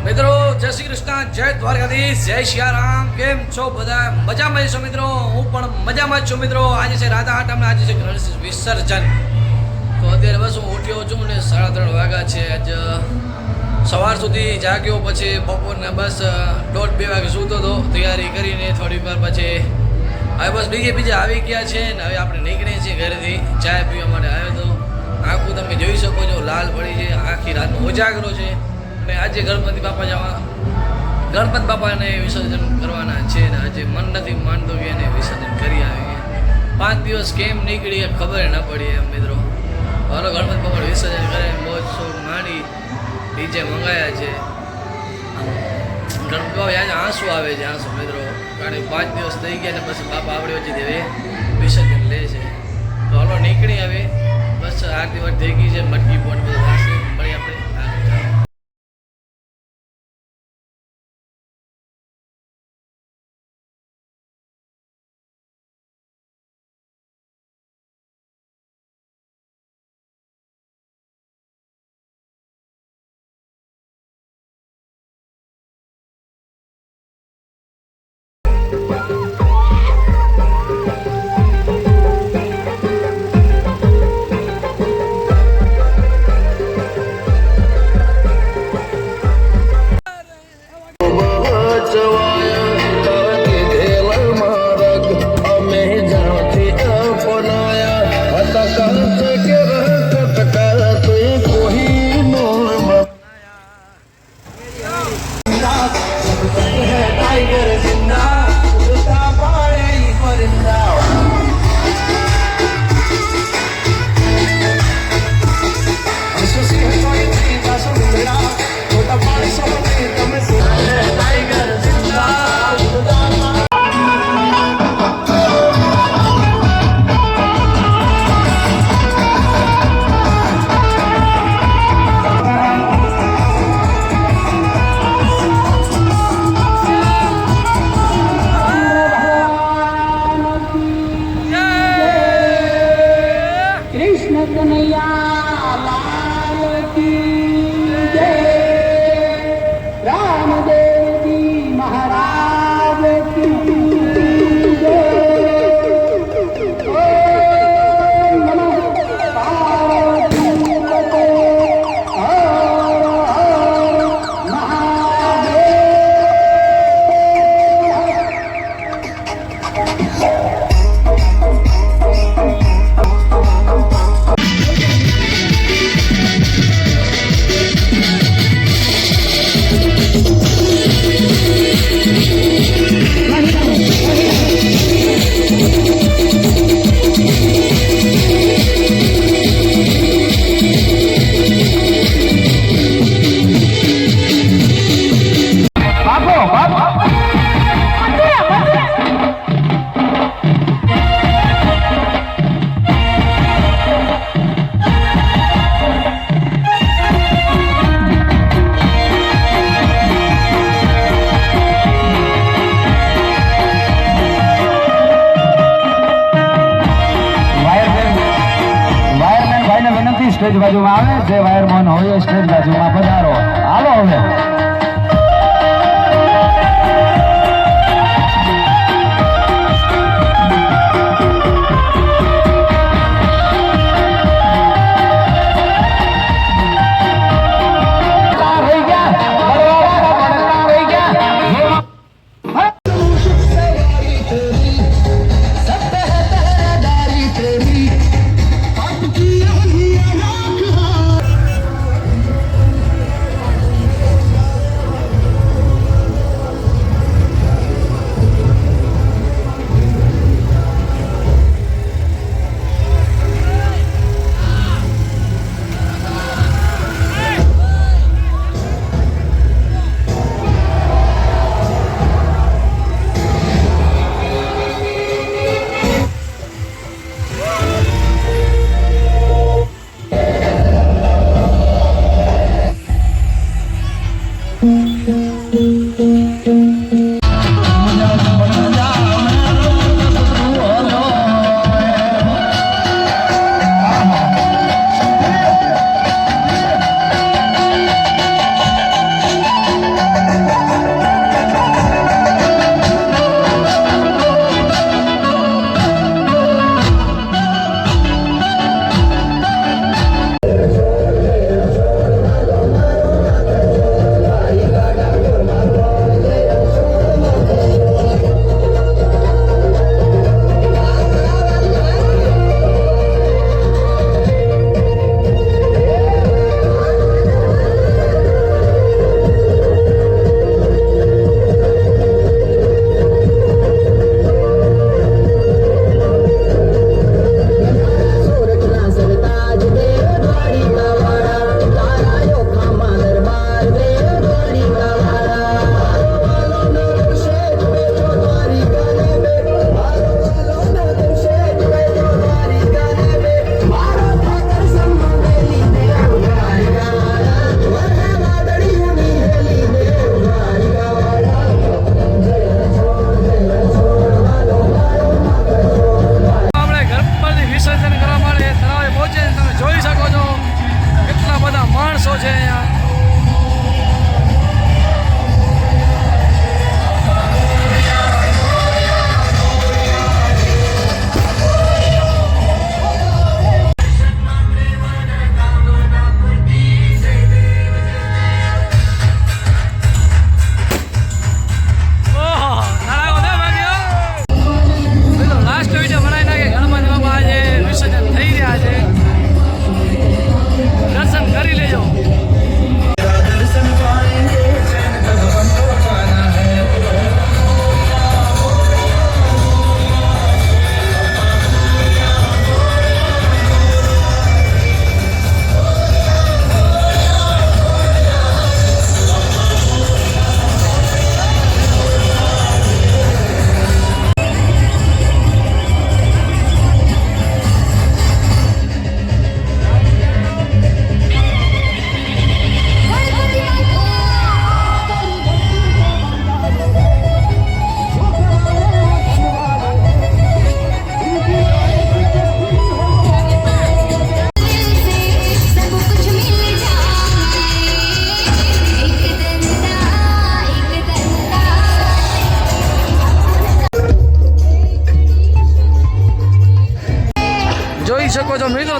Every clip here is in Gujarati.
મિત્રો જય શ્રી કૃષ્ણ, જય દ્વારકાધીશ, જય સિયારામ. કેમ છો બધા? મજામાં છો મિત્રો? હું પણ મજામાં જ છું મિત્રો. આજે છે રાધા આઠમ, આજે છે ગણેશ વિસર્જન. તો અત્યારે બસ હું ઉઠ્યો છું ને 3:30 વાગ્યા છે. આજ સવાર સુધી જાગ્યો, પછી બપોરના બસ 1:30-2 વાગે સૂતો હતો. તૈયારી કરીને થોડી વાર પછી હવે બસ બીજા આવી ગયા છે ને હવે આપણે નીકળીએ છીએ ઘરેથી ચા પીવા માટે. હવે તો આખું તમે જોઈ શકો છો લાલ પડી છે, આખી રાતનો ઉજાગરો છે. ને આજે ગણપતિ બાપાને વિસર્જન કરવાના છે ને આજે મન નથી માનતો કે એને વિસર્જન કરી આવીએ. 5 દિવસ કેમ નીકળી ખબર ન પડી એમ મિત્રો. હાલો ગણપતિ બાપા વિસર્જન કરે, મોજ શોખ માણી, ડીજે મંગાયા છે. ગણપતિ બાપા આજે આંસુ આવે છે, આંસુ મિત્રો. કારણ કે 5 દિવસ થઈ ગયા ને પછી બાપા આવડે વચ્ચે દેવે વિસર્જન લે છે. તો હાલો નીકળી આવે, બસ આરતી વાર થઈ ગઈ છે, મટકી પોટ બધું થશે. મળી આપણે સ્ટેજ બાજુમાં આવે, જે વાયરમેન હોય સ્ટેજ બાજુમાં પધારો. હાલો હવે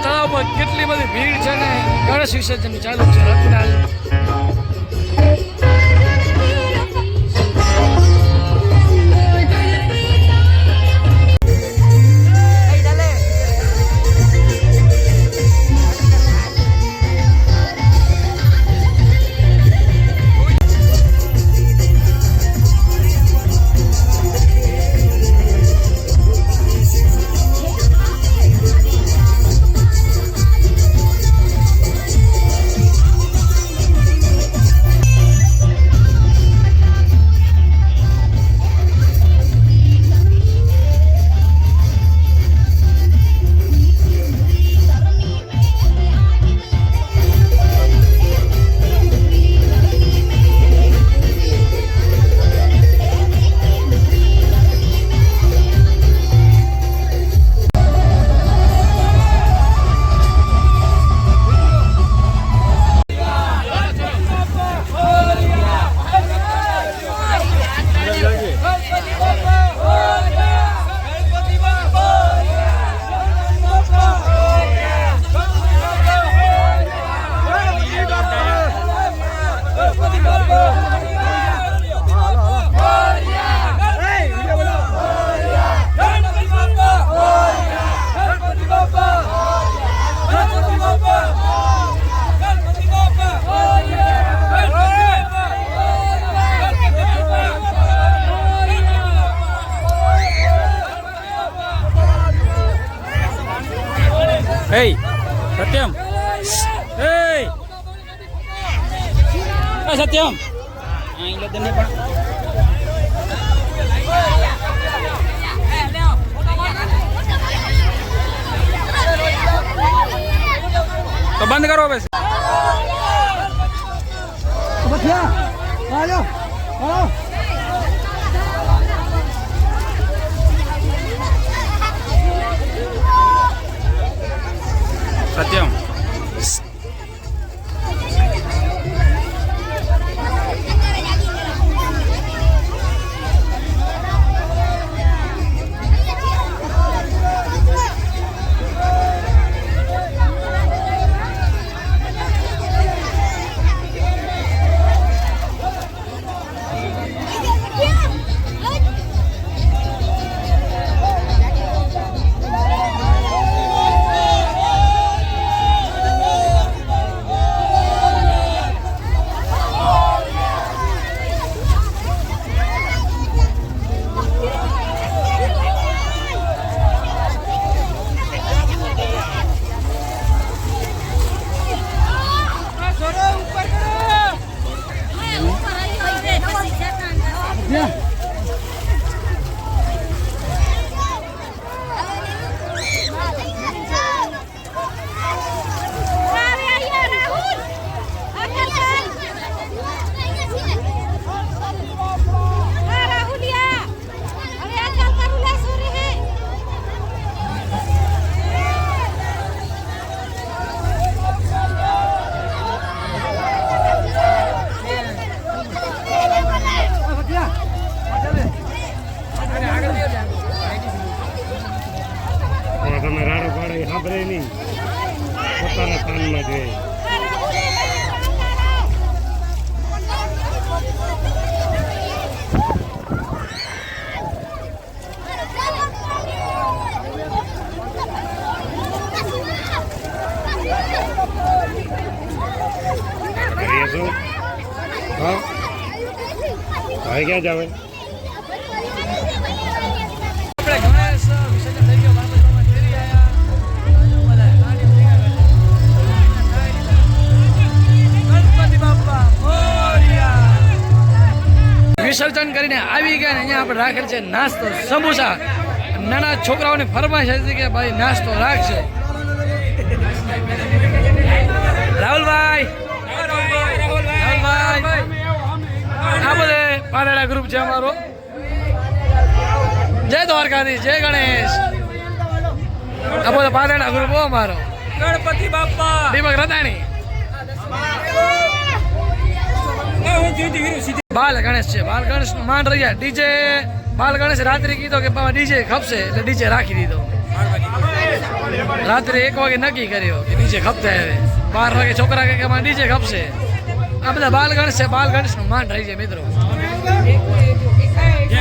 તળાવમાં કેટલી બધી ભીડ છે ને ગણેશ વિસર્જન ચાલુ છે Ratnal Hey, Satyam. Hey. Hey, Satyam. Ini lihat ini pak. तो बंद करो वैसे सत्यम તમે રાડો પાડે સાંભળે નહીં પોતાના કાનમાં જોઈએ હા હવે ક્યાં જાવે વિસર્જન કરીને આવી ગયા ને અહીંયા આપણે રાખેલ છે નાસ્તો સમોસા નાના છોકરાઓની ફરમાઈશ હતી કે ભાઈ નાસ્તો રાખશે રાહુલભાઈ આ બધે પારેડા ગ્રુપ છે અમારો જય દ્વારકાધીશ જય ગણેશ આ બધો પારેડા ગ્રુપ અમારો गणपति बापा દીપક રતાણી બાલ ગણેશ છે બાલ ગણેશ નું માન રહ્યા ડીજે બાલ ગણેશ રાત્રે કીધો કે બાબા ડીજે ખપશે એટલે ડીજે રાખી દીધો રાત્રે 1 વાગે નક્કી કર્યો કે ડીજે ખપતા હવે 12 વાગે છોકરા કે ડીજે ખપશે આ બધા બાલ ગણેશ છે બાલ ગણેશનું માન રહી છે મિત્રો